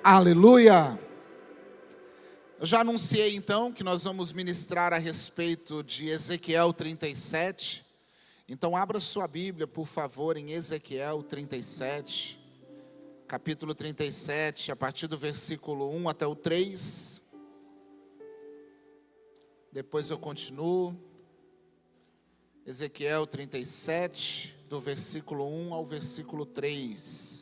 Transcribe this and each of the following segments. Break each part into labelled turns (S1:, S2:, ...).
S1: Aleluia! Eu já anunciei então que nós vamos ministrar a respeito de Ezequiel 37. Então abra sua Bíblia, por favor, em Ezequiel 37, capítulo 37, a partir do versículo 1 até o 3. Depois eu continuo. Ezequiel 37, do versículo 1 ao versículo 3.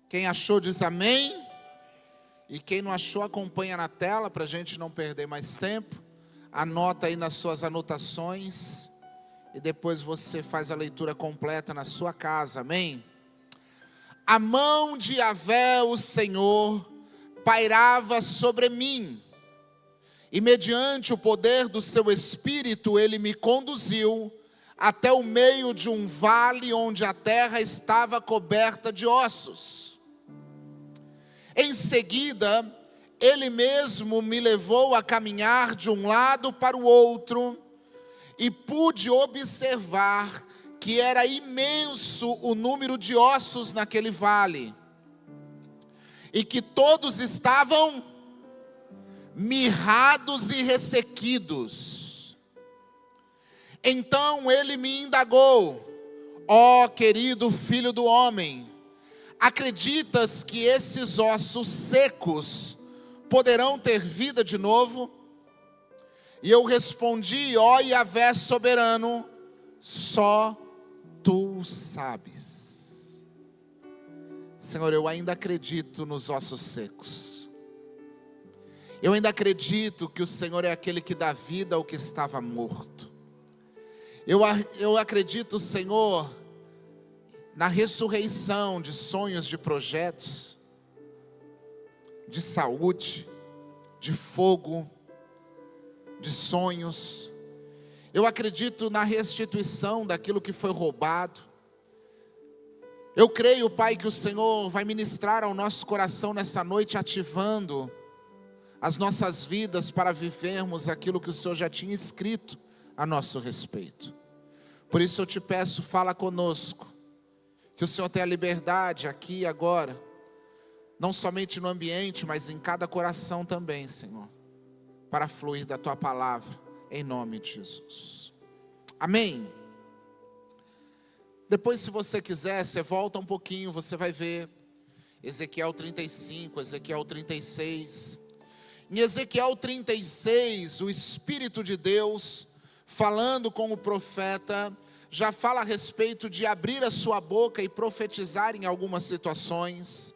S1: Quem achou diz amém. E quem não achou, acompanha na tela para a gente não perder mais tempo. Anota aí nas suas anotações. E depois você faz a leitura completa na sua casa, amém? A mão de Yahvé, o Senhor, pairava sobre mim. E mediante o poder do seu Espírito, ele me conduziu até o meio de um vale onde a terra estava coberta de ossos. Em seguida, ele mesmo me levou a caminhar de um lado para o outro, e pude observar que era imenso o número de ossos naquele vale, e que todos estavam mirrados e ressequidos. Então ele me indagou: ó querido filho do homem, acreditas que esses ossos secos poderão ter vida de novo? E eu respondi: ó Yahvé soberano, só tu sabes. Senhor, eu ainda acredito nos ossos secos. Eu ainda acredito que o Senhor é aquele que dá vida ao que estava morto. Eu acredito, Senhor, na ressurreição de sonhos, de projetos, de saúde, de fogo, de sonhos. Eu acredito na restituição daquilo que foi roubado. Eu creio, Pai, que o Senhor vai ministrar ao nosso coração nessa noite, ativando as nossas vidas para vivermos aquilo que o Senhor já tinha escrito a nosso respeito. Por isso eu te peço, fala conosco. Que o Senhor tenha liberdade aqui e agora, não somente no ambiente, mas em cada coração também, Senhor, para fluir da Tua palavra, em nome de Jesus. Amém. Depois, se você quiser, você volta um pouquinho, você vai ver Ezequiel 35, Ezequiel 36. Em Ezequiel 36, o Espírito de Deus, falando com o profeta, já fala a respeito de abrir a sua boca e profetizar em algumas situações.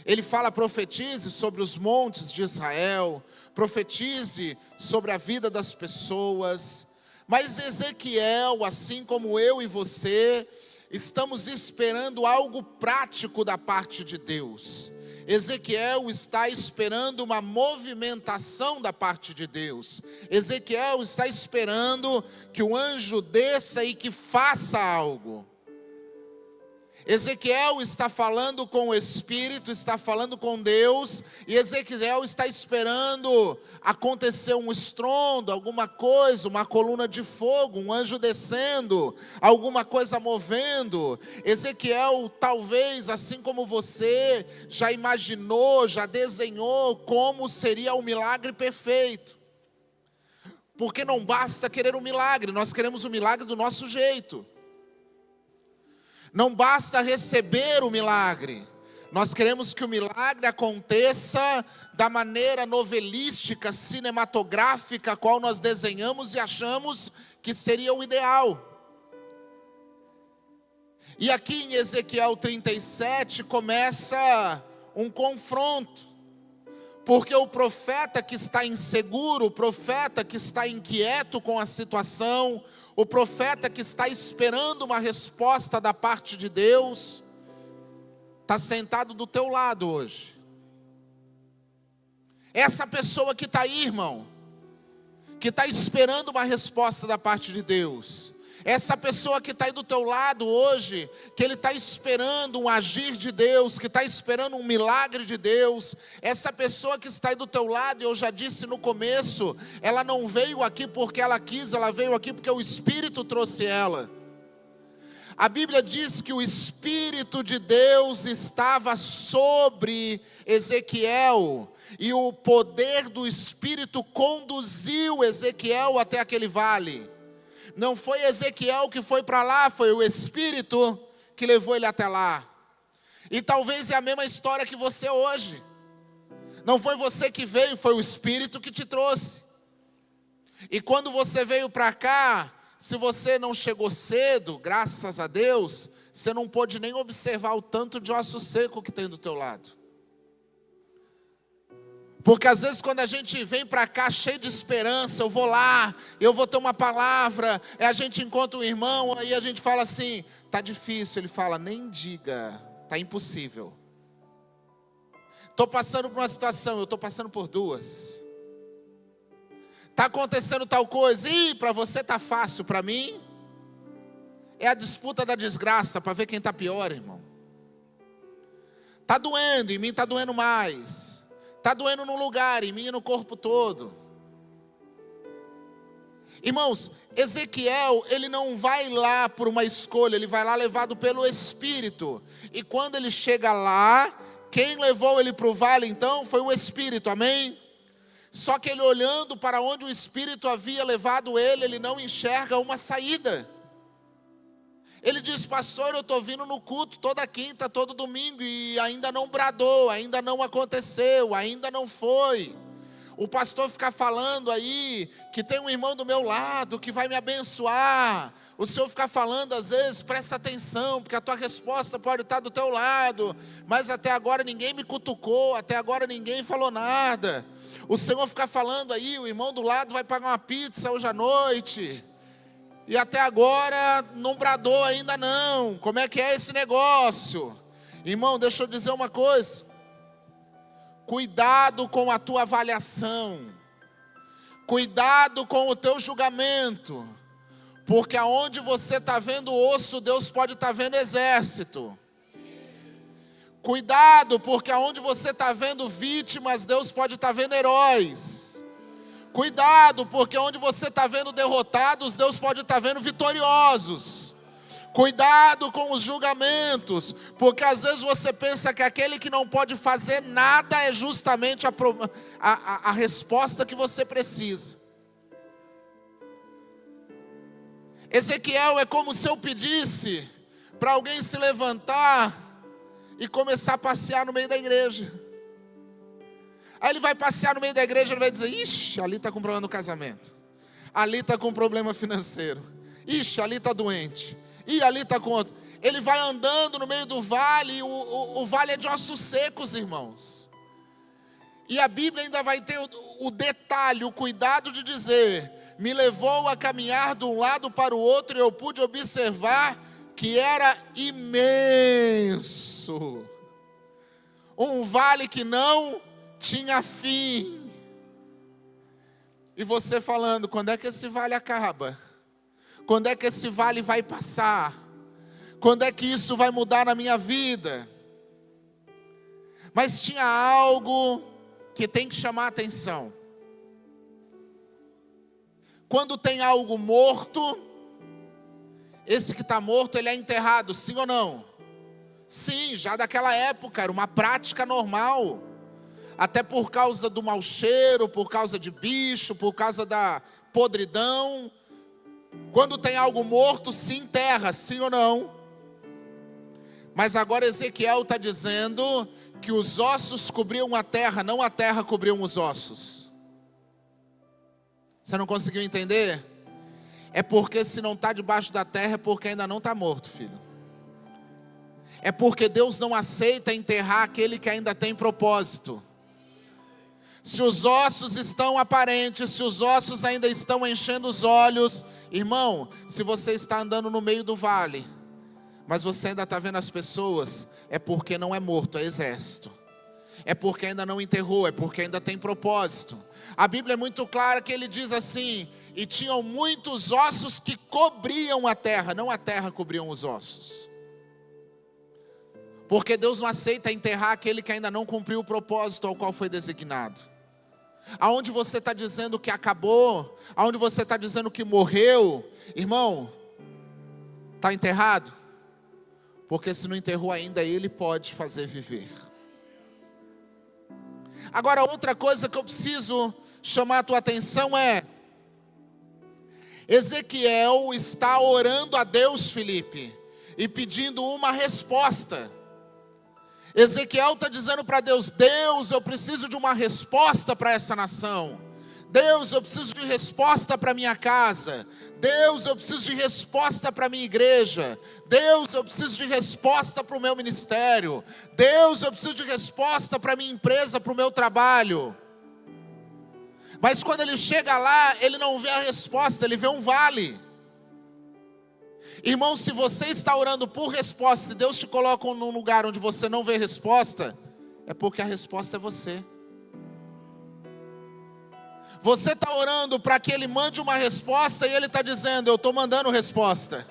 S1: Ele fala: profetize sobre os montes de Israel, profetize sobre a vida das pessoas. Mas Ezequiel, assim como eu e você, estamos esperando algo prático da parte de Deus. Ezequiel está esperando uma movimentação da parte de Deus. Ezequiel está esperando que o anjo desça e que faça algo. Ezequiel está falando com o Espírito, está falando com Deus, e Ezequiel está esperando acontecer um estrondo, alguma coisa, uma coluna de fogo, um anjo descendo, alguma coisa movendo. Ezequiel, talvez, assim como você, já imaginou, já desenhou como seria o milagre perfeito. Porque não basta querer um milagre, nós queremos o milagre do nosso jeito. Não basta receber o milagre, nós queremos que o milagre aconteça da maneira novelística, cinematográfica, a qual nós desenhamos e achamos que seria o ideal. E aqui em Ezequiel 37 começa um confronto, porque o profeta que está inseguro, o profeta que está inquieto com a situação, o profeta que está esperando uma resposta da parte de Deus, está sentado do teu lado hoje. Essa pessoa que está aí, irmão, que está esperando uma resposta da parte de Deus. Essa pessoa que está aí do teu lado hoje, que ele está esperando um agir de Deus, que está esperando um milagre de Deus. Essa pessoa que está aí do teu lado, eu já disse no começo, ela não veio aqui porque ela quis, ela veio aqui porque o Espírito trouxe ela. A Bíblia diz que o Espírito de Deus estava sobre Ezequiel, e o poder do Espírito conduziu Ezequiel até aquele vale. Não foi Ezequiel que foi para lá, foi o Espírito que levou ele até lá. E talvez é a mesma história que você hoje. Não foi você que veio, foi o Espírito que te trouxe. E quando você veio para cá, se você não chegou cedo, graças a Deus, você não pôde nem observar o tanto de osso seco que tem do teu lado. Porque às vezes quando a gente vem para cá cheio de esperança, eu vou lá, eu vou ter uma palavra, aí a gente encontra um irmão, aí a gente fala assim, tá difícil, ele fala, nem diga, tá impossível. Estou passando por uma situação, eu estou passando por duas. Está acontecendo tal coisa, e para você está fácil, para mim é a disputa da desgraça, para ver quem está pior, irmão. Está doendo, em mim está doendo mais. Está doendo num lugar, em mim e no corpo todo. Irmãos, Ezequiel, ele não vai lá por uma escolha, ele vai lá levado pelo Espírito. E quando ele chega lá, quem levou ele para o vale então foi o Espírito, amém? Só que ele olhando para onde o Espírito havia levado ele, ele não enxerga uma saída. Ele diz, pastor, eu estou vindo no culto toda quinta, todo domingo, e ainda não bradou, ainda não aconteceu, ainda não foi. O pastor fica falando aí, que tem um irmão do meu lado, que vai me abençoar. O senhor fica falando às vezes, presta atenção, porque a tua resposta pode estar do teu lado. Mas até agora ninguém me cutucou, até agora ninguém falou nada. O Senhor fica falando aí, o irmão do lado vai pagar uma pizza hoje à noite. E até agora não bradou ainda não. Como é que é esse negócio? Irmão, deixa eu dizer uma coisa. Cuidado com a tua avaliação. Cuidado com o teu julgamento. Porque aonde você está vendo osso, Deus pode estar vendo exército. Cuidado, porque aonde você está vendo vítimas, Deus pode estar vendo heróis. Cuidado, porque onde você está vendo derrotados, Deus pode estar vendo vitoriosos. Cuidado com os julgamentos, porque às vezes você pensa que aquele que não pode fazer nada é justamente a resposta que você precisa. Ezequiel é como se eu pedisse para alguém se levantar e começar a passear no meio da igreja. Aí ele vai passear no meio da igreja, ele vai dizer, ixi, ali está com problema no casamento. Ali está com problema financeiro. Ixi, ali está doente. E ali está com outro. Ele vai andando no meio do vale, o vale é de ossos secos, irmãos. E a Bíblia ainda vai ter o detalhe, o cuidado de dizer, me levou a caminhar de um lado para o outro e eu pude observar que era imenso. Um vale que não tinha fim. E você falando, quando é que esse vale acaba? Quando é que esse vale vai passar? Quando é que isso vai mudar na minha vida? Mas tinha algo que tem que chamar a atenção. Quando tem algo morto, esse que está morto, ele é enterrado, sim ou não? Sim, já daquela época, era uma prática normal. Até por causa do mau cheiro, por causa de bicho, por causa da podridão. Quando tem algo morto, se enterra, sim ou não? Mas agora Ezequiel está dizendo que os ossos cobriam a terra, não a terra cobriam os ossos. Você não conseguiu entender? É porque se não está debaixo da terra, é porque ainda não está morto, filho. É porque Deus não aceita enterrar aquele que ainda tem propósito. Se os ossos estão aparentes, se os ossos ainda estão enchendo os olhos, irmão, se você está andando no meio do vale, mas você ainda está vendo as pessoas, é porque não é morto, é exército. É porque ainda não enterrou, é porque ainda tem propósito. A Bíblia é muito clara que ele diz assim, e tinham muitos ossos que cobriam a terra, não a terra cobriam os ossos. Porque Deus não aceita enterrar aquele que ainda não cumpriu o propósito ao qual foi designado. Aonde você está dizendo que acabou, aonde você está dizendo que morreu, irmão, está enterrado? Porque se não enterrou ainda, Ele pode fazer viver. Agora, outra coisa que eu preciso chamar a tua atenção é: Ezequiel está orando a Deus, Felipe, e pedindo uma resposta. Ezequiel está dizendo para Deus: Deus, eu preciso de uma resposta para essa nação. Deus, eu preciso de resposta para minha casa. Deus, eu preciso de resposta para minha igreja. Deus, eu preciso de resposta para o meu ministério. Deus, eu preciso de resposta para minha empresa, para o meu trabalho. Mas quando ele chega lá, ele não vê a resposta, ele vê um vale. Irmão, se você está orando por resposta e Deus te coloca num lugar onde você não vê resposta, é porque a resposta é você. Você está orando para que Ele mande uma resposta e Ele está dizendo: eu estou mandando resposta.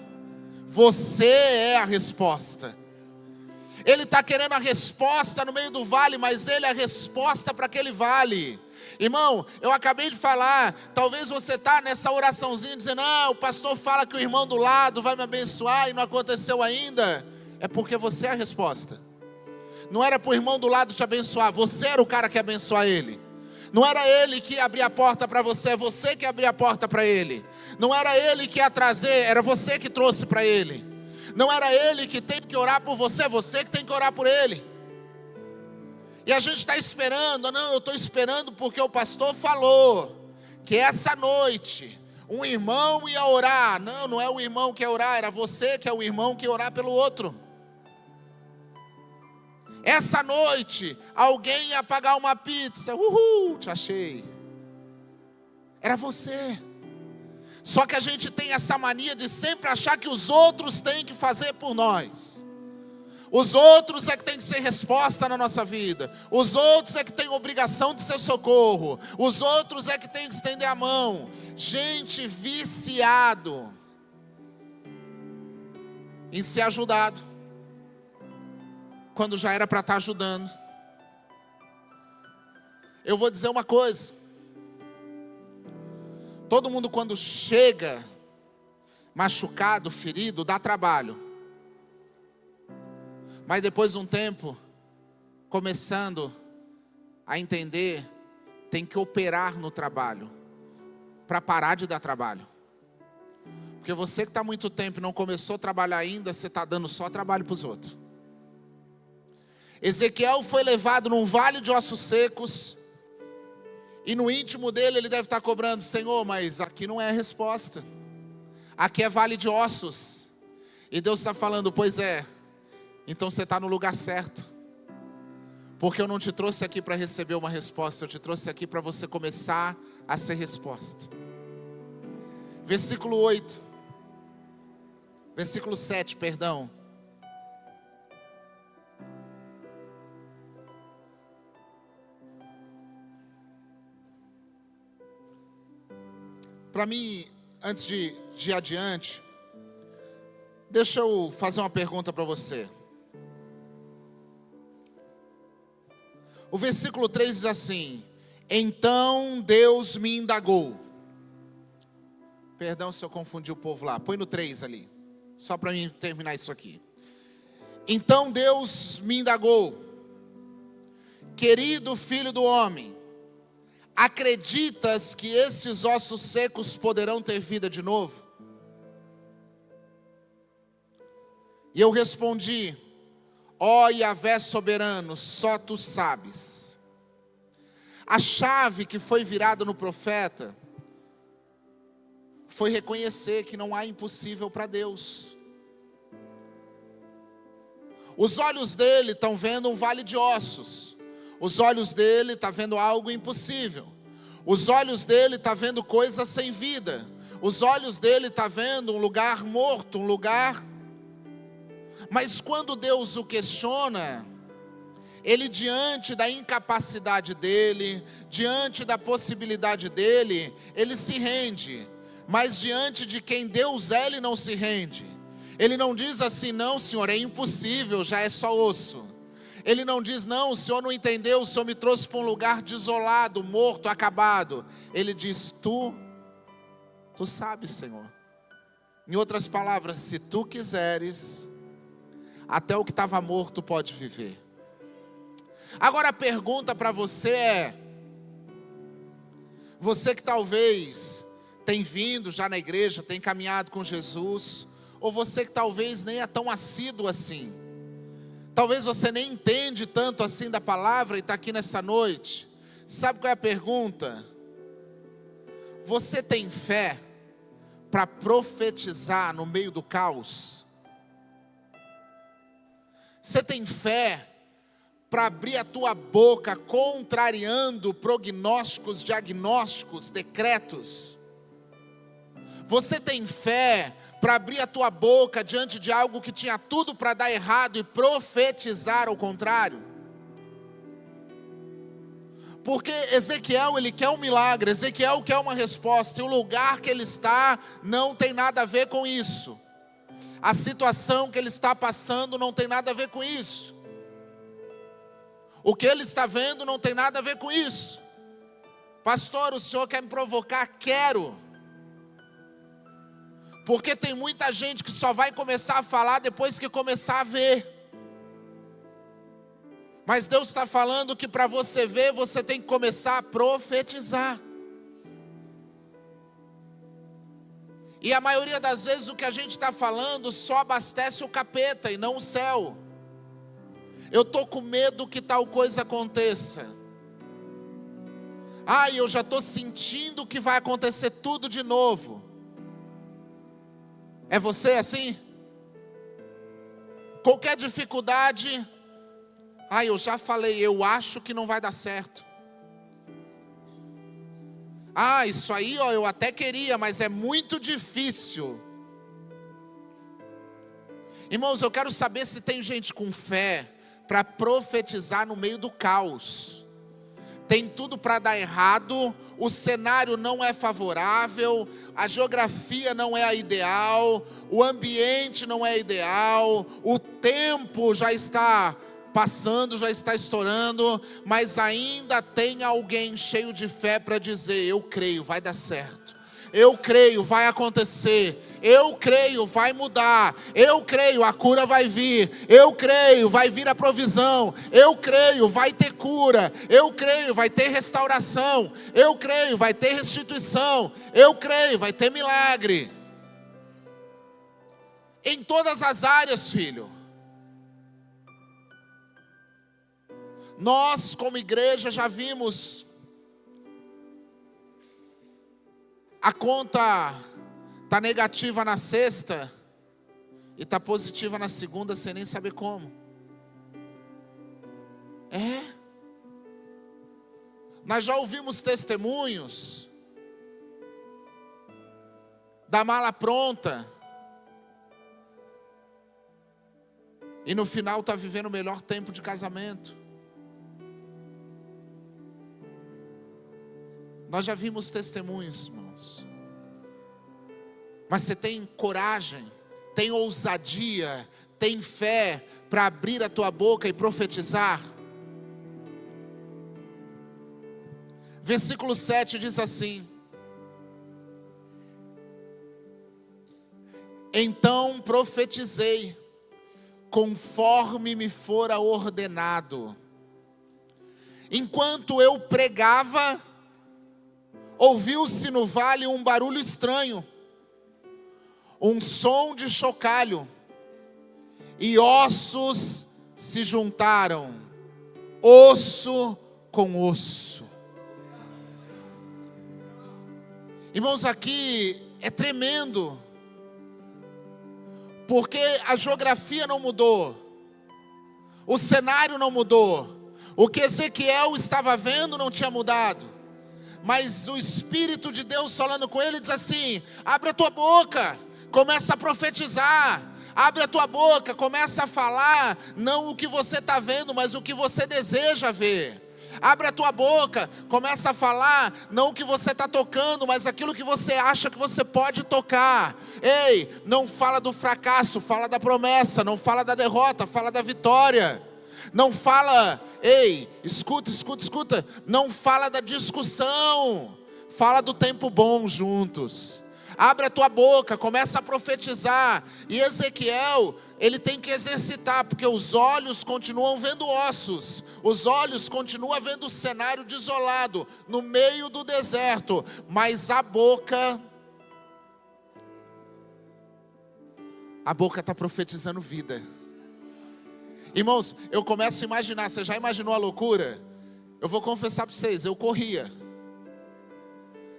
S1: Você é a resposta. Ele está querendo a resposta no meio do vale, mas Ele é a resposta para aquele vale. Irmão, eu acabei de falar, talvez você está nessa oraçãozinha dizendo: o pastor fala que o irmão do lado vai me abençoar e não aconteceu ainda. É porque você é a resposta. Não era para o irmão do lado te abençoar, você era o cara que ia abençoar ele. Não era ele que abria a porta para você, é você que abria a porta para ele. Não era ele que ia trazer, era você que trouxe para ele. Não era ele que tem que orar por você, é você que tem que orar por ele. E a gente está esperando, não, eu estou esperando porque o pastor falou que essa noite um irmão ia orar. Não, não é o irmão que ia orar, era você que é o irmão que ia orar pelo outro. Essa noite, alguém ia pagar uma pizza. Uhul, te achei. Era você. Só que a gente tem essa mania de sempre achar que os outros têm que fazer por nós. Os outros é que tem que ser resposta na nossa vida. Os outros é que tem obrigação de ser socorro. Os outros é que tem que estender a mão. Gente viciado em ser ajudado, quando já era para estar ajudando. Eu vou dizer uma coisa: todo mundo quando chega machucado, ferido, dá trabalho. Mas depois de um tempo, começando a entender, tem que operar no trabalho, para parar de dar trabalho. Porque você que está há muito tempo e não começou a trabalhar ainda, você está dando só trabalho para os outros. Ezequiel foi levado num vale de ossos secos, e no íntimo dele ele deve estar cobrando: Senhor, mas aqui não é a resposta, aqui é vale de ossos. E Deus está falando: pois é, então você está no lugar certo, porque eu não te trouxe aqui para receber uma resposta, eu te trouxe aqui para você começar a ser resposta. Versículo 7, perdão. Para mim, antes de ir adiante, deixa eu fazer uma pergunta para você. O versículo 3 diz assim: então Deus me indagou. Perdão se eu confundi o povo lá, põe no 3 ali, só para mim terminar isso aqui. Então Deus me indagou: querido filho do homem, acreditas que esses ossos secos poderão ter vida de novo? E eu respondi: ó Yahvé soberano, só tu sabes. A chave que foi virada no profeta foi reconhecer que não há impossível para Deus. Os olhos dele estão vendo um vale de ossos. Os olhos dele estão vendo algo impossível. Os olhos dele estão vendo coisas sem vida. Os olhos dele estão vendo um lugar morto, um lugar... Mas quando Deus o questiona, ele, diante da incapacidade dele, diante da possibilidade dele, ele se rende. Mas diante de quem Deus é, ele não se rende. Ele não diz assim: não, Senhor, é impossível, já é só osso. Ele não diz: não, o Senhor não entendeu, o Senhor me trouxe para um lugar desolado, morto, acabado. Ele diz: tu sabes, Senhor. Em outras palavras, se tu quiseres, até o que estava morto pode viver. Agora a pergunta para você é: você que talvez tem vindo já na igreja, tem caminhado com Jesus, ou você que talvez nem é tão assíduo assim, talvez você nem entende tanto assim da palavra e está aqui nessa noite, sabe qual é a pergunta? Você tem fé para profetizar no meio do caos? Você tem fé para abrir a tua boca contrariando prognósticos, diagnósticos, decretos? Você tem fé para abrir a tua boca diante de algo que tinha tudo para dar errado e profetizar ao contrário? Porque Ezequiel, ele quer um milagre, Ezequiel quer uma resposta, e o lugar que ele está não tem nada a ver com isso. A situação que ele está passando não tem nada a ver com isso. O que ele está vendo não tem nada a ver com isso. Pastor, o senhor quer me provocar? Quero. Porque tem muita gente que só vai começar a falar depois que começar a ver. Mas Deus está falando que para você ver, você tem que começar a profetizar. E a maioria das vezes o que a gente está falando só abastece o capeta e não o céu. Eu estou com medo que tal coisa aconteça. Eu já estou sentindo que vai acontecer tudo de novo. É você assim? Qualquer dificuldade, eu já falei, eu acho que não vai dar certo. Isso aí, eu até queria, mas é muito difícil. Irmãos, eu quero saber se tem gente com fé para profetizar no meio do caos. Tem tudo para dar errado, o cenário não é favorável, a geografia não é a ideal, o ambiente não é ideal, o tempo já está passando, já está estourando, mas ainda tem alguém cheio de fé para dizer: eu creio, vai dar certo, eu creio, vai acontecer, eu creio, vai mudar, eu creio, a cura vai vir, eu creio, vai vir a provisão, eu creio, vai ter cura, eu creio, vai ter restauração, eu creio, vai ter restituição, eu creio, vai ter milagre. Em todas as áreas, filho. Nós, como igreja, já vimos a conta está negativa na sexta e está positiva na segunda, sem nem saber como. Nós já ouvimos testemunhos da mala pronta e no final está vivendo o melhor tempo de casamento. Nós já vimos testemunhos, irmãos. Mas você tem coragem, tem ousadia, tem fé para abrir a tua boca e profetizar? Versículo 7 diz assim: então profetizei, conforme me fora ordenado. Enquanto eu pregava, ouviu-se no vale um barulho estranho, um som de chocalho, e ossos se juntaram, osso com osso. Irmãos, aqui é tremendo, porque a geografia não mudou, o cenário não mudou, o que Ezequiel estava vendo não tinha mudado, mas o Espírito de Deus falando com ele diz assim: abre a tua boca, começa a profetizar, abre a tua boca, começa a falar, não o que você está vendo, mas o que você deseja ver. Abre a tua boca, começa a falar, não o que você está tocando, mas aquilo que você acha que você pode tocar. Ei, não fala do fracasso, fala da promessa, não fala da derrota, fala da vitória. Não fala, escuta, não fala da discussão, fala do tempo bom juntos. Abre a tua boca, começa a profetizar. E Ezequiel, ele tem que exercitar, porque os olhos continuam vendo ossos. Os olhos continuam vendo o cenário desolado, no meio do deserto. Mas a boca está profetizando vida. Irmãos, eu começo a imaginar, você já imaginou a loucura? Eu vou confessar para vocês, eu corria.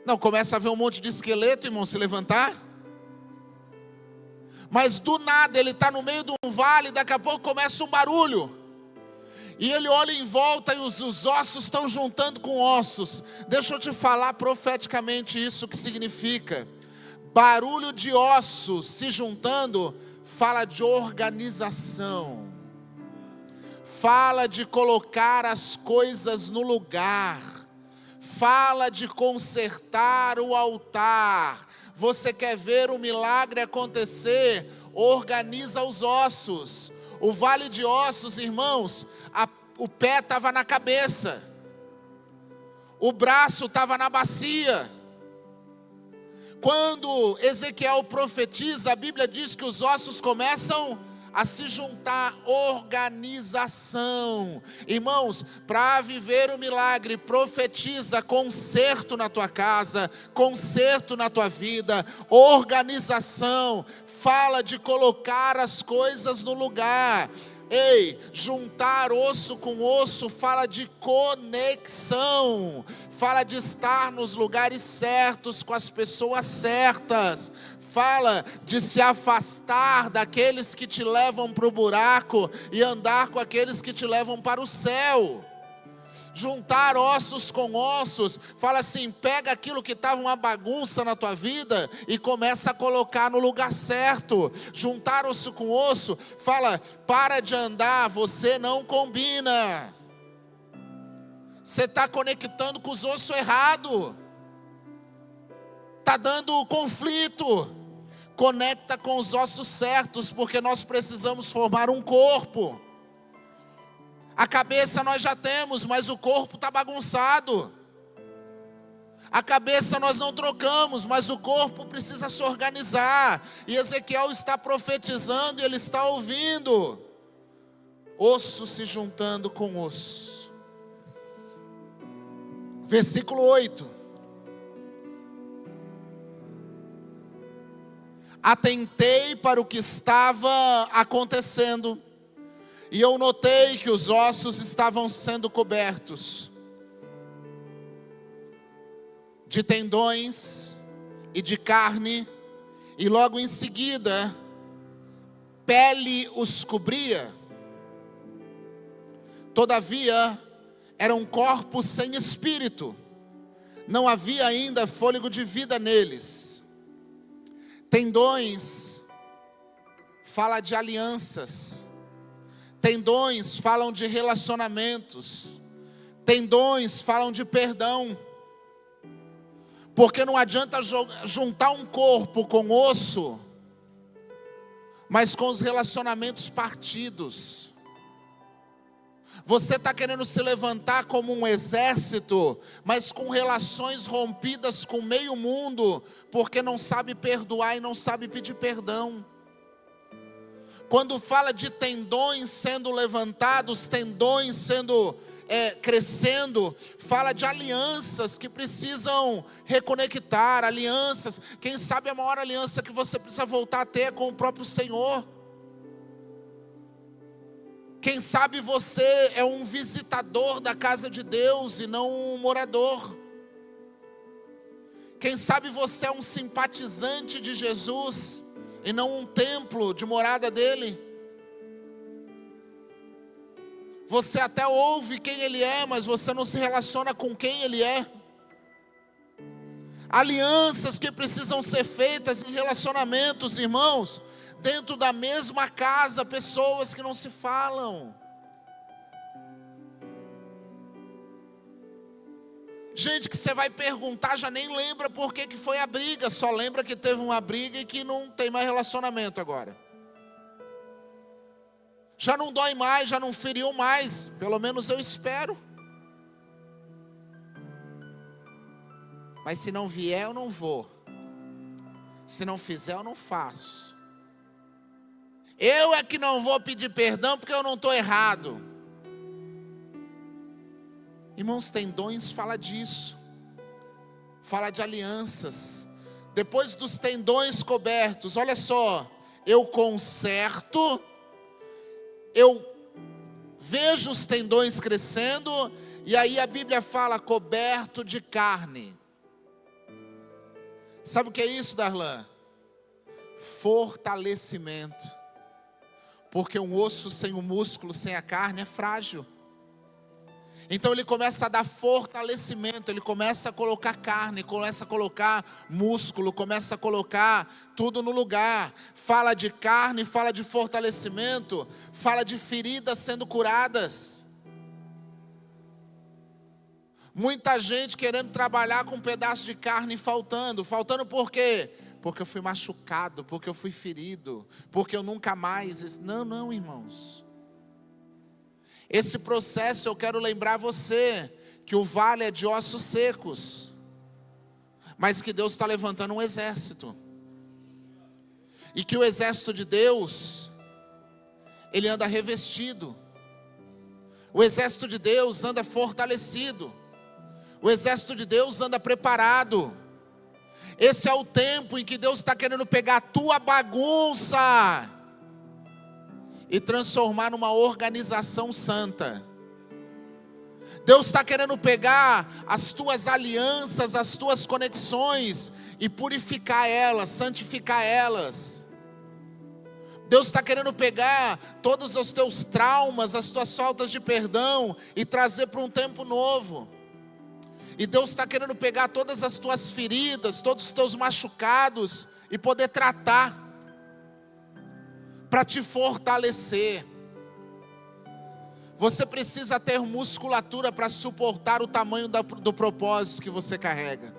S1: Não, começa a ver um monte de esqueleto, irmão, se levantar. Mas do nada, ele está no meio de um vale, daqui a pouco começa um barulho. E ele olha em volta e os ossos estão juntando com ossos. Deixa eu te falar profeticamente isso que significa. Barulho de ossos se juntando, fala de organização. Fala de colocar as coisas no lugar. Fala de consertar o altar. Você quer ver o milagre acontecer? Organiza os ossos. O vale de ossos, irmãos, o pé estava na cabeça. O braço estava na bacia. Quando Ezequiel profetiza, a Bíblia diz que os ossos começam a se juntar. Organização. Irmãos, para viver o milagre, profetiza conserto na tua casa, conserto na tua vida, organização. Fala de colocar as coisas no lugar. Ei, juntar osso com osso fala de conexão, fala de estar nos lugares certos, com as pessoas certas, fala de se afastar daqueles que te levam para o buraco e andar com aqueles que te levam para o céu. Juntar ossos com ossos, fala assim, pega aquilo que estava uma bagunça na tua vida e começa a colocar no lugar certo. Juntar osso com osso, fala, para de andar, você não combina. Você está conectando com os ossos errados. Está dando conflito. Conecta com os ossos certos, porque nós precisamos formar um corpo. A cabeça nós já temos, mas o corpo está bagunçado. A cabeça nós não trocamos, mas o corpo precisa se organizar. E Ezequiel está profetizando e ele está ouvindo. Osso se juntando com osso. Versículo 8. Atentei para o que estava acontecendo. E eu notei que os ossos estavam sendo cobertos de tendões e de carne, e logo em seguida, pele os cobria. Todavia, eram corpos sem espírito, não havia ainda fôlego de vida neles. Tendões fala de alianças. Tendões falam de relacionamentos. Tendões falam de perdão. Porque não adianta juntar um corpo com osso, mas com os relacionamentos partidos. Você está querendo se levantar como um exército, mas com relações rompidas com meio mundo, porque não sabe perdoar e não sabe pedir perdão. Quando fala de tendões sendo levantados, tendões sendo crescendo, fala de alianças que precisam reconectar, alianças. Quem sabe a maior aliança que você precisa voltar a ter é com o próprio Senhor. Quem sabe você é um visitador da casa de Deus e não um morador. Quem sabe você é um simpatizante de Jesus e não um templo de morada dele. Você até ouve quem ele é, mas você não se relaciona com quem ele é. Alianças que precisam ser feitas em relacionamentos, irmãos, dentro da mesma casa, pessoas que não se falam. Gente que você vai perguntar, já nem lembra por que foi a briga, só lembra que teve uma briga e que não tem mais relacionamento agora. Já não dói mais, já não feriu mais, pelo menos eu espero. Mas se não vier, eu não vou. Se não fizer, eu não faço. Eu é que não vou pedir perdão porque eu não estou errado. Irmãos, tendões fala disso. Fala de alianças. Depois dos tendões cobertos, olha só. Eu conserto. Eu vejo os tendões crescendo. E aí a Bíblia fala coberto de carne. Sabe o que é isso, Darlan? Fortalecimento. Porque um osso sem o músculo, sem a carne, é frágil. Então ele começa a dar fortalecimento, ele começa a colocar carne, começa a colocar músculo, começa a colocar tudo no lugar. Fala de carne, fala de fortalecimento, fala de feridas sendo curadas. Muita gente querendo trabalhar com um pedaço de carne faltando. Faltando por quê? Porque eu fui machucado, porque eu fui ferido, porque eu nunca mais... Não, irmãos. Esse processo eu quero lembrar você, que o vale é de ossos secos, mas que Deus está levantando um exército. E que o exército de Deus, ele anda revestido. O exército de Deus anda fortalecido. O exército de Deus anda preparado. Esse é o tempo em que Deus está querendo pegar a tua bagunça e transformar numa organização santa. Deus está querendo pegar as tuas alianças, as tuas conexões e purificar elas, santificar elas. Deus está querendo pegar todos os teus traumas, as tuas faltas de perdão e trazer para um tempo novo. E Deus está querendo pegar todas as tuas feridas, todos os teus machucados e poder tratar, para te fortalecer. Você precisa ter musculatura para suportar o tamanho do propósito que você carrega.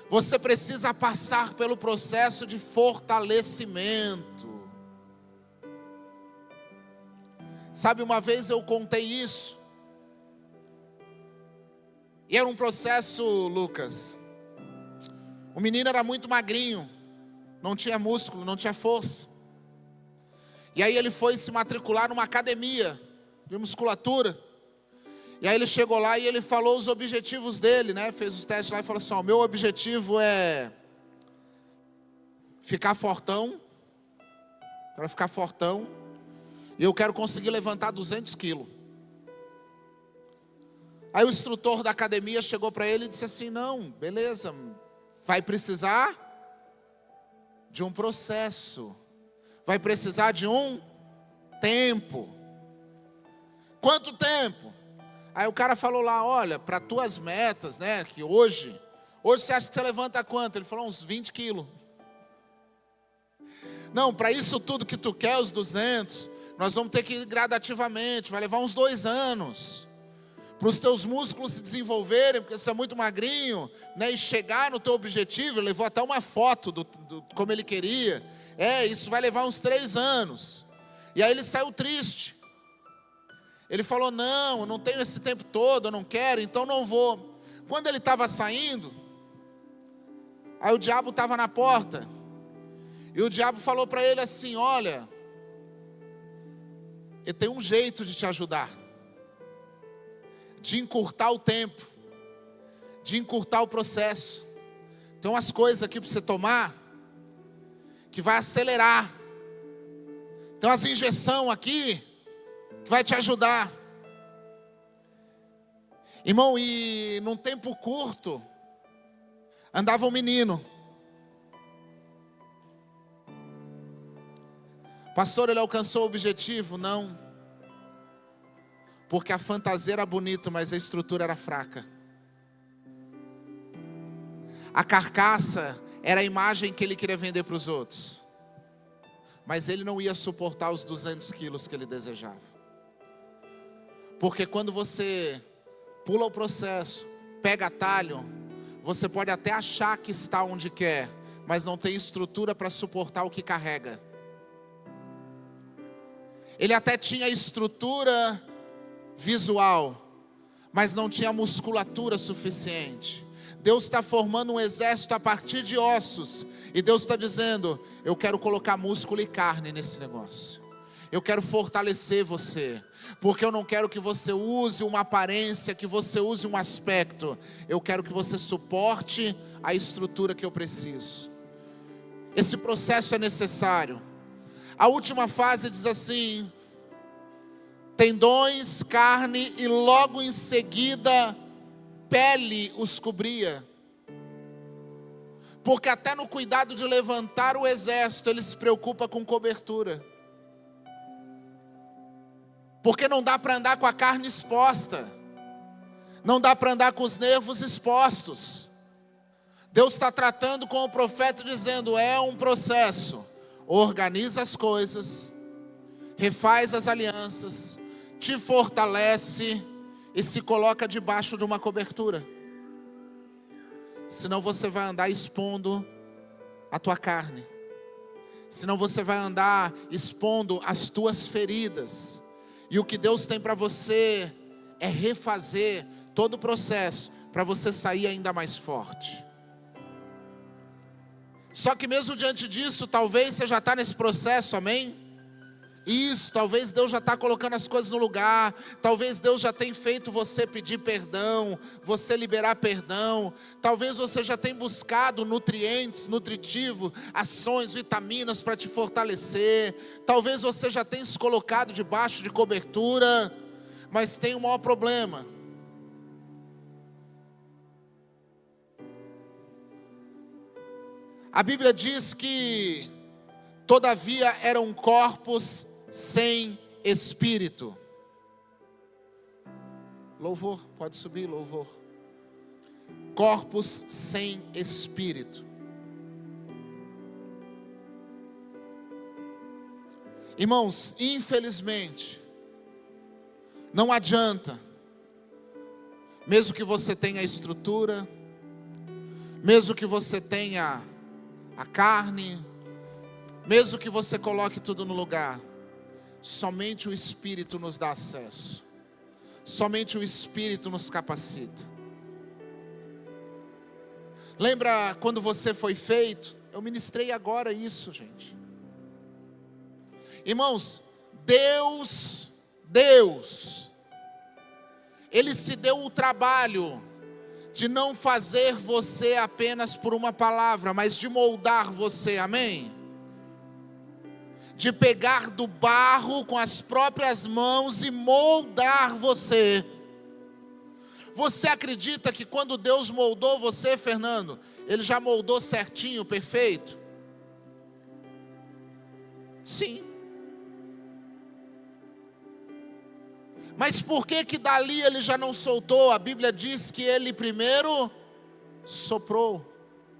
S1: Você precisa passar pelo processo de fortalecimento. Sabe, uma vez eu contei isso. E era um processo, Lucas. O menino era muito magrinho, não tinha músculo, não tinha força. E aí ele foi se matricular numa academia de musculatura. E aí ele chegou lá e ele falou os objetivos dele, né? Fez os testes lá e falou assim: ó, meu objetivo é ficar fortão. Quero ficar fortão. E eu quero conseguir levantar 200 quilos. Aí o instrutor da academia chegou para ele e disse assim: não, beleza, vai precisar de um processo. Vai precisar de um tempo. Quanto tempo? Aí o cara falou lá: olha, para tuas metas, né, que hoje você acha que você levanta quanto? Ele falou: uns 20 quilos. Não, para isso tudo que tu quer, os 200, nós vamos ter que ir gradativamente, vai levar uns 2 anos. Para os teus músculos se desenvolverem, porque você é muito magrinho, né, e chegar no teu objetivo. Ele levou até uma foto do como ele queria. Isso vai levar uns 3 anos. E aí ele saiu triste. Ele falou: não, eu não tenho esse tempo todo, eu não quero, então não vou. Quando ele estava saindo, aí o diabo estava na porta. E o diabo falou para ele assim: olha, eu tenho um jeito de te ajudar, de encurtar o tempo, de encurtar o processo. Tem umas coisas aqui para você tomar, que vai acelerar. Tem umas injeções aqui, que vai te ajudar. Irmão, e num tempo curto, andava um menino. Pastor, ele alcançou o objetivo? Não. Porque a fantasia era bonita, mas a estrutura era fraca. A carcaça era a imagem que ele queria vender para os outros. Mas ele não ia suportar os 200 quilos que ele desejava. Porque quando você pula o processo, pega atalho, você pode até achar que está onde quer, mas não tem estrutura para suportar o que carrega. Ele até tinha estrutura visual, mas não tinha musculatura suficiente. Deus está formando um exército a partir de ossos. E Deus está dizendo: eu quero colocar músculo e carne nesse negócio. Eu quero fortalecer você. Porque eu não quero que você use uma aparência, que você use um aspecto. Eu quero que você suporte a estrutura que eu preciso. Esse processo é necessário. A última fase diz assim: tendões, carne e logo em seguida pele os cobria. Porque até no cuidado de levantar o exército ele se preocupa com cobertura. Porque não dá para andar com a carne exposta. Não dá para andar com os nervos expostos. Deus está tratando com o profeta dizendo: é um processo. Organiza as coisas, refaz as alianças, te fortalece e se coloca debaixo de uma cobertura. Senão você vai andar expondo a tua carne. Senão você vai andar expondo as tuas feridas. E o que Deus tem para você é refazer todo o processo para você sair ainda mais forte. Só que mesmo diante disso, talvez você já está nesse processo, amém? Isso, talvez Deus já está colocando as coisas no lugar. Talvez Deus já tenha feito você pedir perdão, você liberar perdão. Talvez você já tenha buscado nutrientes, nutritivos, ações, vitaminas para te fortalecer. Talvez você já tenha se colocado debaixo de cobertura. Mas tem um maior problema. A Bíblia diz que todavia eram corpos sem espírito. Louvor, pode subir, louvor. Corpos sem espírito. Irmãos, infelizmente, não adianta, mesmo que você tenha estrutura, mesmo que você tenha a carne, mesmo que você coloque tudo no lugar, somente o Espírito nos dá acesso. Somente o Espírito nos capacita. Lembra quando você foi feito? Eu ministrei agora isso, gente. Irmãos, Deus, Ele se deu o trabalho de não fazer você apenas por uma palavra, mas de moldar você, amém? De pegar do barro com as próprias mãos e moldar você. Você acredita que quando Deus moldou você, Fernando, Ele já moldou certinho, perfeito? Sim. Mas por que dali Ele já não soltou? A Bíblia diz que Ele primeiro soprou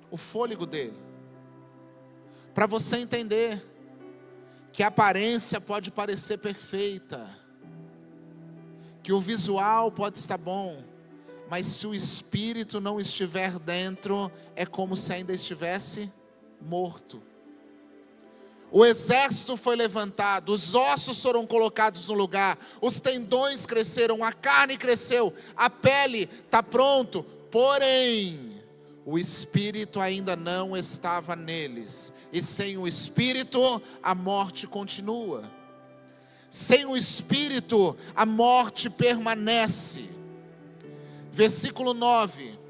S1: o fôlego dele. Para você entender que a aparência pode parecer perfeita, que o visual pode estar bom, mas se o espírito não estiver dentro, é como se ainda estivesse morto. O exército foi levantado, os ossos foram colocados no lugar, os tendões cresceram, a carne cresceu, a pele está pronto, porém o Espírito ainda não estava neles. E sem o Espírito, a morte continua. Sem o Espírito, a morte permanece. Versículo 9.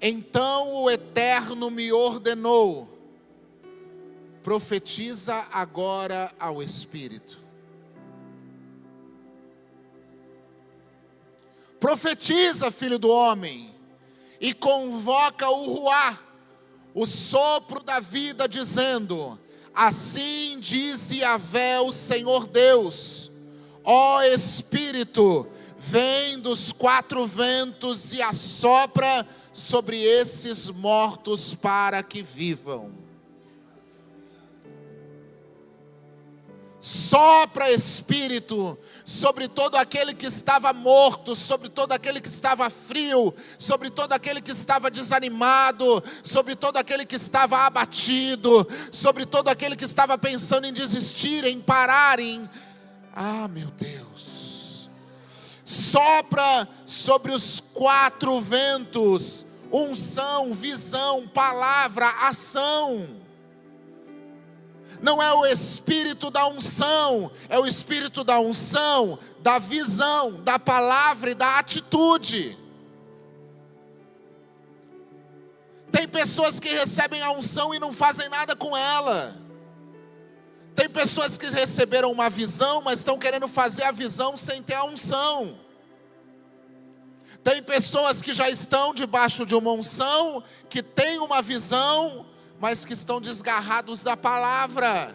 S1: Então o Eterno me ordenou: profetiza agora ao Espírito. Profetiza, filho do homem, e convoca o Ruá, o sopro da vida, dizendo: assim diz Yahvé, o Senhor Deus: ó Espírito, vem dos quatro ventos e assopra sobre esses mortos para que vivam. Sopra, Espírito, sobre todo aquele que estava morto, sobre todo aquele que estava frio, sobre todo aquele que estava desanimado, sobre todo aquele que estava abatido, sobre todo aquele que estava pensando em desistir, em parar, Ah, meu Deus. Sopra sobre os 4 ventos. Unção, visão, palavra, ação. Não é o espírito da unção, é o espírito da unção, da visão, da palavra e da atitude. Tem pessoas que recebem a unção e não fazem nada com ela. Tem pessoas que receberam uma visão, mas estão querendo fazer a visão sem ter a unção. Tem pessoas que já estão debaixo de uma unção, que têm uma visão, mas que estão desgarrados da palavra.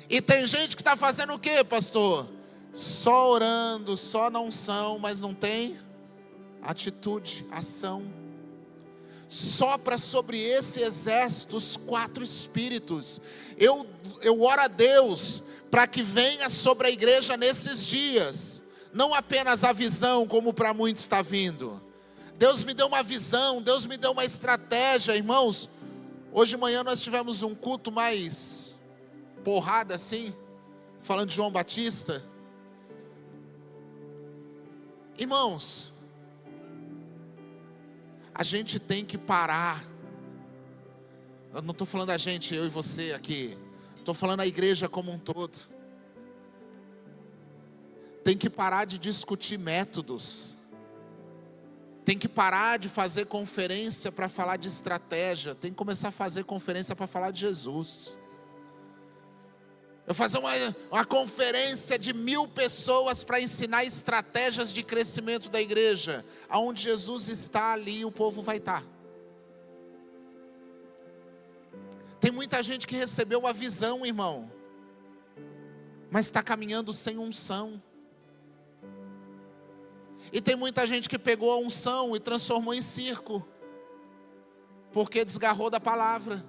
S1: E tem gente que está fazendo o quê, pastor? Só orando, só na unção, mas não tem atitude, ação. Sopra sobre esse exército os 4 espíritos. Eu oro a Deus para que venha sobre a igreja nesses dias, não apenas a visão, como para muitos está vindo. Deus me deu uma visão, Deus me deu uma estratégia, irmãos. Hoje de manhã nós tivemos um culto mais porrada assim, falando de João Batista. Irmãos, a gente tem que parar. Eu não estou falando a gente, eu e você aqui. Estou falando a igreja como um todo. Tem que parar de discutir métodos. Tem que parar de fazer conferência para falar de estratégia. Tem que começar a fazer conferência para falar de Jesus. Eu fazer uma conferência de 1000 pessoas para ensinar estratégias de crescimento da igreja. Aonde Jesus está, ali o povo vai estar. Tem muita gente que recebeu a visão, irmão, mas está caminhando sem unção. E tem muita gente que pegou a unção e transformou em circo, porque desgarrou da palavra.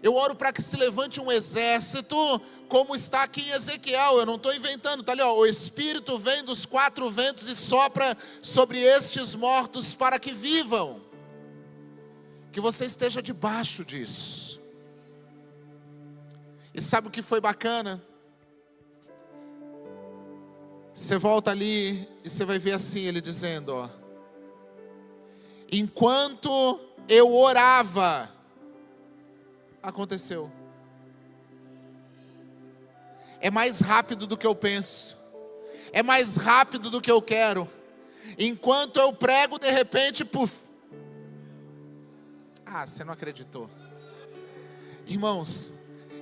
S1: Eu oro para que se levante um exército, como está aqui em Ezequiel. Eu não estou inventando, está ali, ó. O Espírito vem dos 4 ventos e sopra sobre estes mortos para que vivam. Que você esteja debaixo disso. E sabe o que foi bacana? Você volta ali e você vai ver assim, ele dizendo, ó. Enquanto eu orava, aconteceu. É mais rápido do que eu penso. É mais rápido do que eu quero. Enquanto eu prego, de repente, puf. Ah, você não acreditou. Irmãos,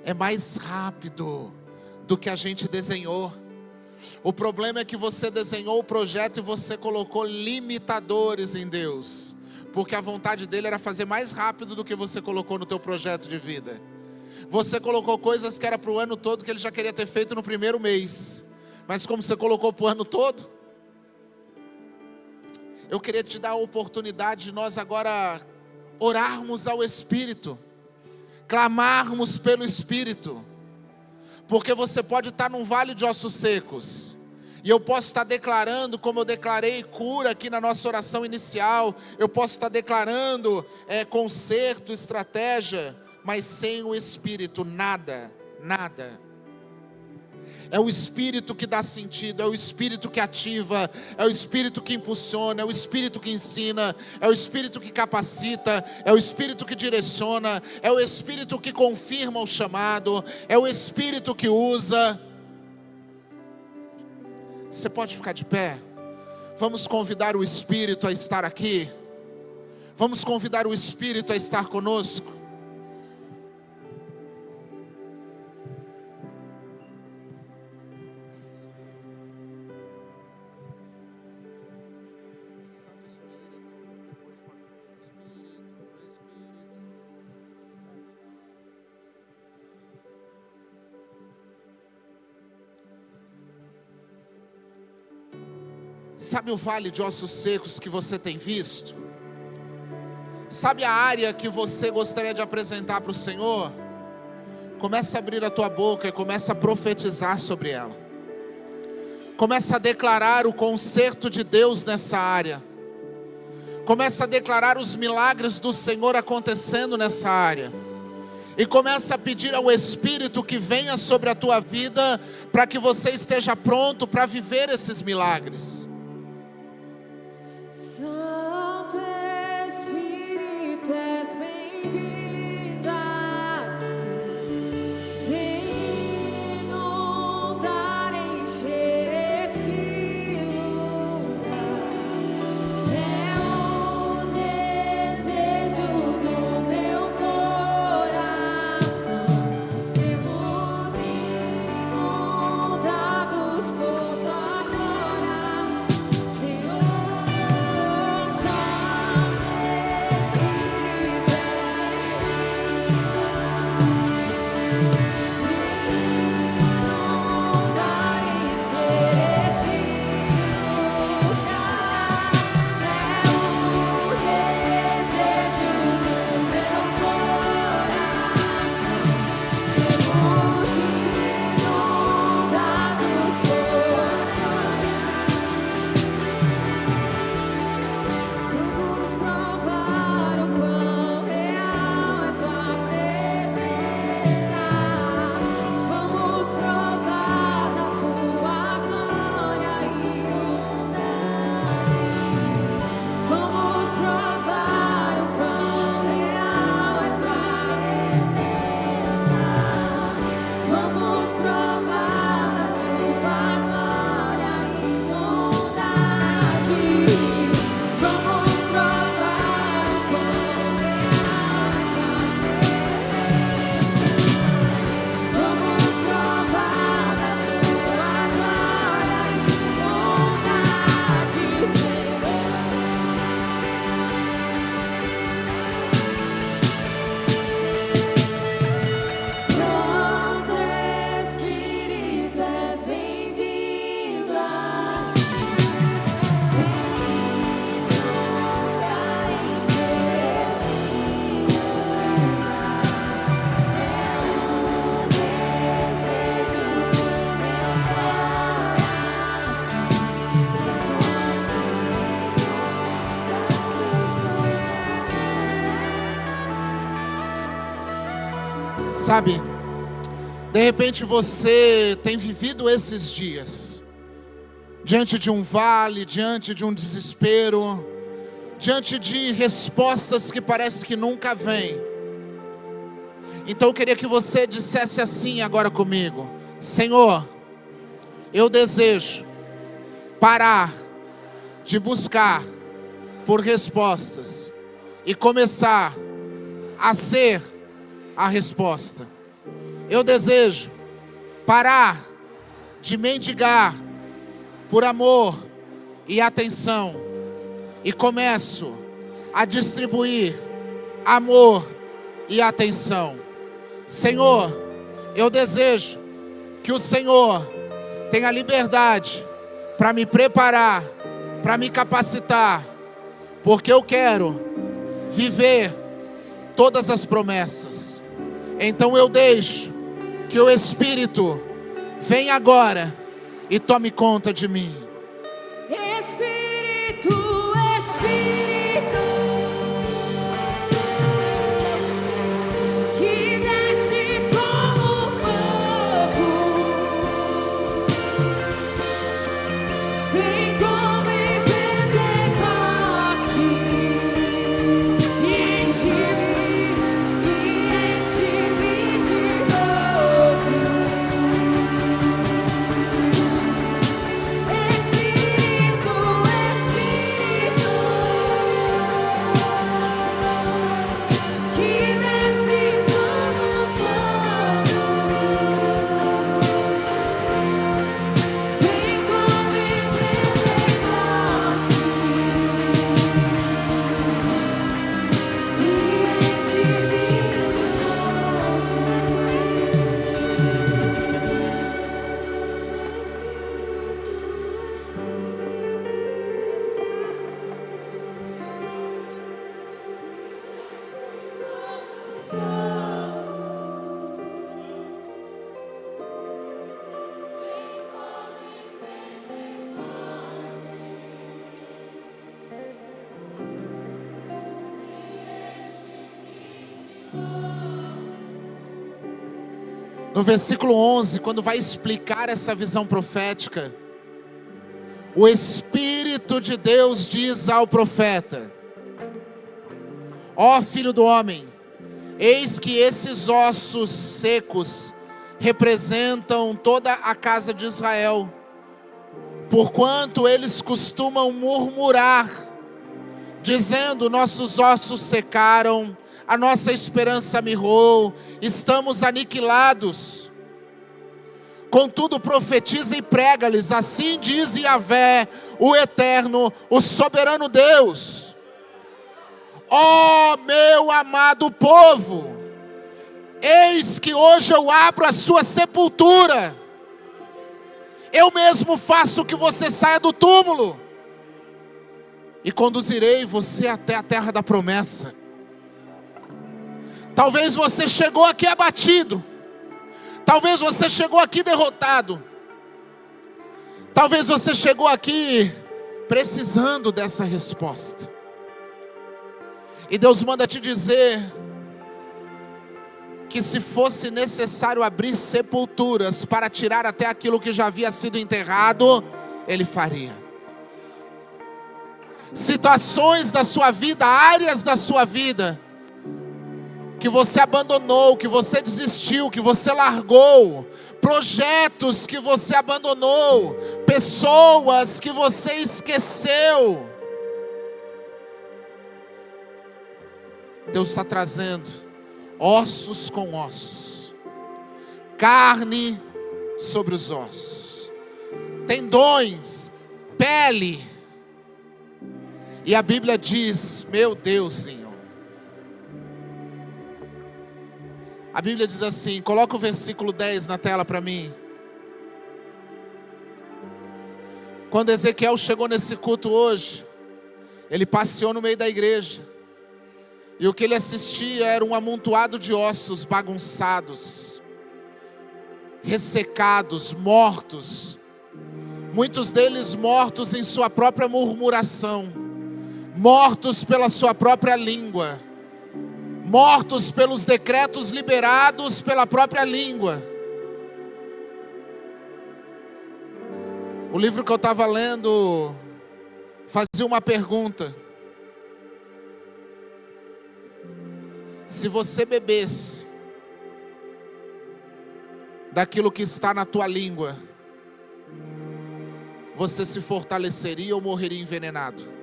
S1: é mais rápido do que a gente desenhou. O problema é que você desenhou o projeto e você colocou limitadores em Deus. Porque a vontade dele era fazer mais rápido do que você colocou no teu projeto de vida. Você colocou coisas que era para o ano todo, que ele já queria ter feito no primeiro mês. Mas como você colocou para o ano todo, eu queria te dar a oportunidade de nós agora orarmos ao Espírito, clamarmos pelo Espírito. Porque você pode estar num vale de ossos secos, e eu posso estar declarando, como eu declarei cura aqui na nossa oração inicial. Eu posso estar declarando conserto, estratégia, mas sem o Espírito nada, nada. É o Espírito que dá sentido, é o Espírito que ativa, é o Espírito que impulsiona, é o Espírito que ensina, é o Espírito que capacita, é o Espírito que direciona, é o Espírito que confirma o chamado, é o Espírito que usa. Você pode ficar de pé? Vamos convidar o Espírito a estar aqui. Vamos convidar o Espírito a estar conosco. Sabe o vale de ossos secos que você tem visto? Sabe a área que você gostaria de apresentar para o Senhor? Começa a abrir a tua boca e começa a profetizar sobre ela. Começa a declarar o conserto de Deus nessa área. Começa a declarar os milagres do Senhor acontecendo nessa área. E começa a pedir ao Espírito que venha sobre a tua vida, para que você esteja pronto para viver esses milagres.
S2: Santo Espírito, és bem-vindo aqui. Vem inundar, encher esse lugar. É o desejo do meu coração, sermos inundados por tua glória, Senhor. Santo Espírito, inundar, encher esse lugar. É o desejo do meu coração, sermos inundados por tua glória. Vamos provar o quão real é tua presença. Vamos provar da tua glória e unidade. Vamos provar o quão real é tua presença. Vamos provar da tua glória e bondade. Vamos provar o quão real é tua presença. Vamos provar da tua glória e bondade, Senhor. Santo Espírito, és bem-vindo aqui. Vem inundar, encher esse lugar. É o desejo do meu coração, sermos inundados por tua.
S1: Sabe, de repente você tem vivido esses dias diante de um vale, diante de um desespero, diante de respostas que parece que nunca vêm. Então eu queria que você dissesse assim agora comigo: Senhor, eu desejo parar de buscar por respostas e começar a ser a resposta. Eu desejo parar de mendigar por amor e atenção e começo a distribuir amor e atenção. Senhor, eu desejo que o Senhor tenha liberdade para me preparar, para me capacitar, porque eu quero viver todas as promessas. Então eu deixo que o Espírito venha agora e tome conta de mim.
S2: Espírito, Espírito, que desce como fogo, vem como em Pentecoste, enche-me de novo.
S1: No versículo 11, quando vai explicar essa visão profética, o Espírito de Deus diz ao profeta: ó filho do homem, eis que esses ossos secos representam toda a casa de Israel, porquanto eles costumam murmurar, dizendo: nossos ossos secaram, a nossa esperança mirrou, estamos aniquilados. Contudo profetiza e prega-lhes: assim diz Yahvé, o Eterno, o soberano Deus: ó meu amado povo, eis que hoje eu abro a sua sepultura, eu mesmo faço que você saia do túmulo, e conduzirei você até a terra da promessa. Talvez você chegou aqui abatido, talvez você chegou aqui derrotado, talvez você chegou aqui precisando dessa resposta, e Deus manda te dizer que se fosse necessário abrir sepulturas para tirar até aquilo que já havia sido enterrado, Ele faria. Situações da sua vida, áreas da sua vida, que você abandonou, que você desistiu, que você largou, projetos que você abandonou, pessoas que você esqueceu, Deus está trazendo ossos com ossos, carne sobre os ossos, tendões, pele. E a Bíblia diz, meu Deus, Senhor, a Bíblia diz assim, coloca o versículo 10 na tela para mim. Quando Ezequiel chegou nesse culto hoje, ele passeou no meio da igreja, e o que ele assistia era um amontoado de ossos bagunçados, ressecados, mortos. Muitos deles mortos em sua própria murmuração, mortos pela sua própria língua, mortos pelos decretos liberados pela própria língua. O livro que eu estava lendo fazia uma pergunta: se você bebesse daquilo que está na tua língua, você se fortaleceria ou morreria envenenado?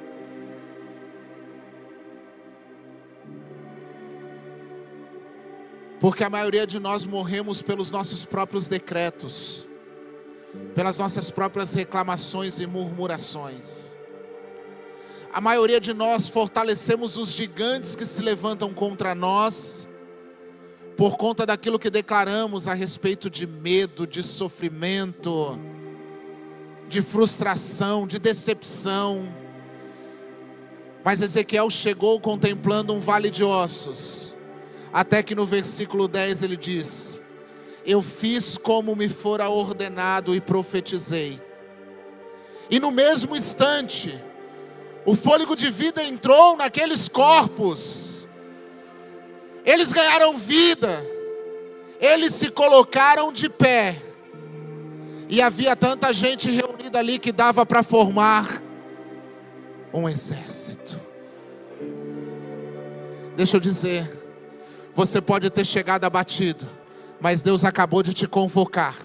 S1: Porque a maioria de nós morremos pelos nossos próprios decretos, pelas nossas próprias reclamações e murmurações. A maioria de nós fortalecemos os gigantes que se levantam contra nós, por conta daquilo que declaramos a respeito de medo, de sofrimento, de frustração, de decepção. Mas Ezequiel chegou contemplando um vale de ossos, até que no versículo 10 ele diz: eu fiz como me fora ordenado e profetizei. E no mesmo instante, o fôlego de vida entrou naqueles corpos. Eles ganharam vida. Eles se colocaram de pé. E havia tanta gente reunida ali que dava para formar um exército. Deixa eu dizer, você pode ter chegado abatido, mas Deus acabou de te convocar.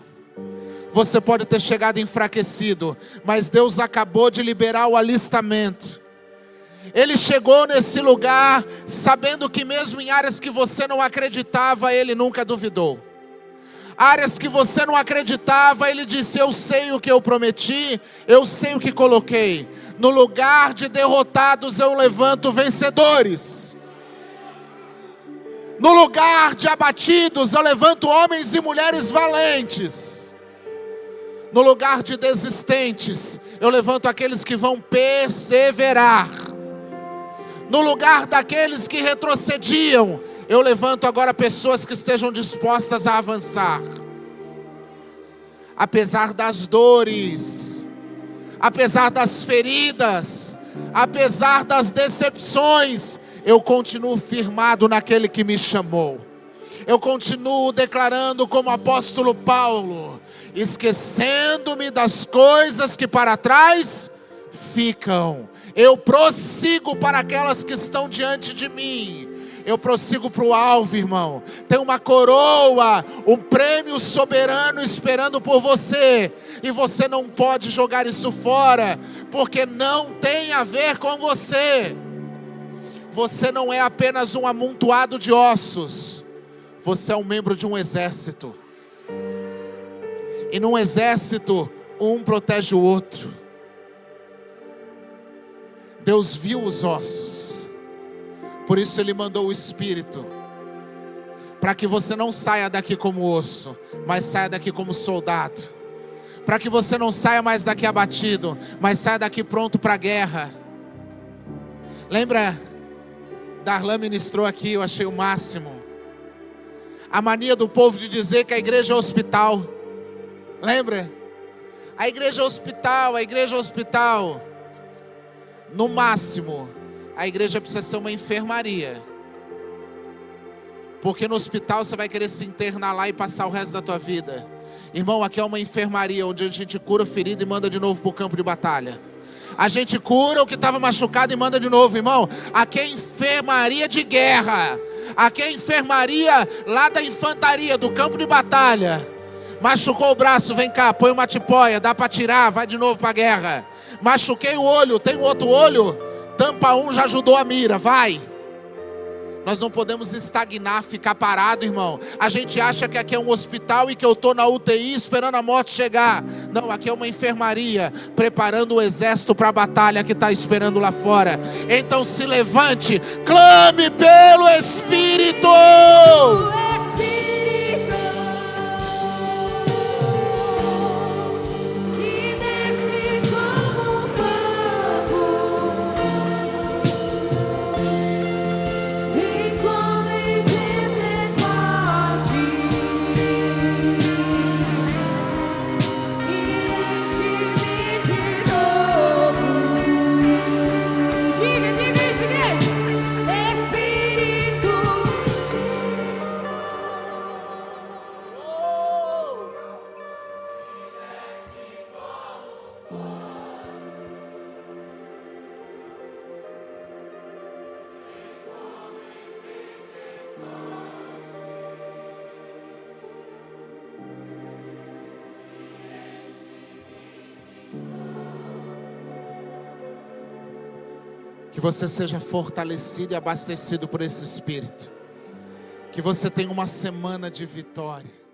S1: Você pode ter chegado enfraquecido, mas Deus acabou de liberar o alistamento. Ele chegou nesse lugar sabendo que mesmo em áreas que você não acreditava, Ele nunca duvidou. Áreas que você não acreditava, Ele disse: eu sei o que eu prometi, eu sei o que coloquei. No lugar de derrotados eu levanto vencedores. No lugar de abatidos eu levanto homens e mulheres valentes. No lugar de desistentes, eu levanto aqueles que vão perseverar. No lugar daqueles que retrocediam, eu levanto agora pessoas que estejam dispostas a avançar. Apesar das dores, apesar das feridas, apesar das decepções, eu continuo firmado naquele que me chamou. eu continuo declarando como apóstolo Paulo, esquecendo-me das coisas que para trás ficam, eu prossigo para aquelas que estão diante de mim. Eu prossigo para o alvo, irmão. Tem uma coroa, um prêmio soberano esperando por você. E você não pode jogar isso fora, porque não tem a ver com você. Você não é apenas um amontoado de ossos. Você é um membro de um exército. E num exército, um protege o outro. Deus viu os ossos. Por isso Ele mandou o Espírito, para que você não saia daqui como osso, mas saia daqui como soldado. Para que você não saia mais daqui abatido, mas saia daqui pronto para a guerra. Lembra, Darlan ministrou aqui, eu achei o máximo. A mania do povo de dizer que a igreja é hospital. Lembra? A igreja é hospital, a igreja é hospital. No máximo, a igreja precisa ser uma enfermaria. Porque no hospital você vai querer se internar lá e passar o resto da tua vida. Irmão, aqui é uma enfermaria onde a gente cura o ferido e manda de novo para o campo de batalha. A gente cura o que estava machucado e manda de novo, irmão. Aqui é enfermaria de guerra. Aqui é enfermaria lá da infantaria, do campo de batalha. Machucou o braço, vem cá, põe uma tipóia, dá para tirar, vai de novo para a guerra. Machuquei o olho, tem outro olho? Tampa um, já ajudou a mira, vai. Nós não podemos estagnar, ficar parado, irmão. A gente acha que aqui é um hospital e que eu estou na UTI esperando a morte chegar. Não, aqui é uma enfermaria, preparando o exército para a batalha que está esperando lá fora. Então se levante, clame pelo Espírito. Que você seja fortalecido e abastecido por esse Espírito. Que você tenha uma semana de vitória.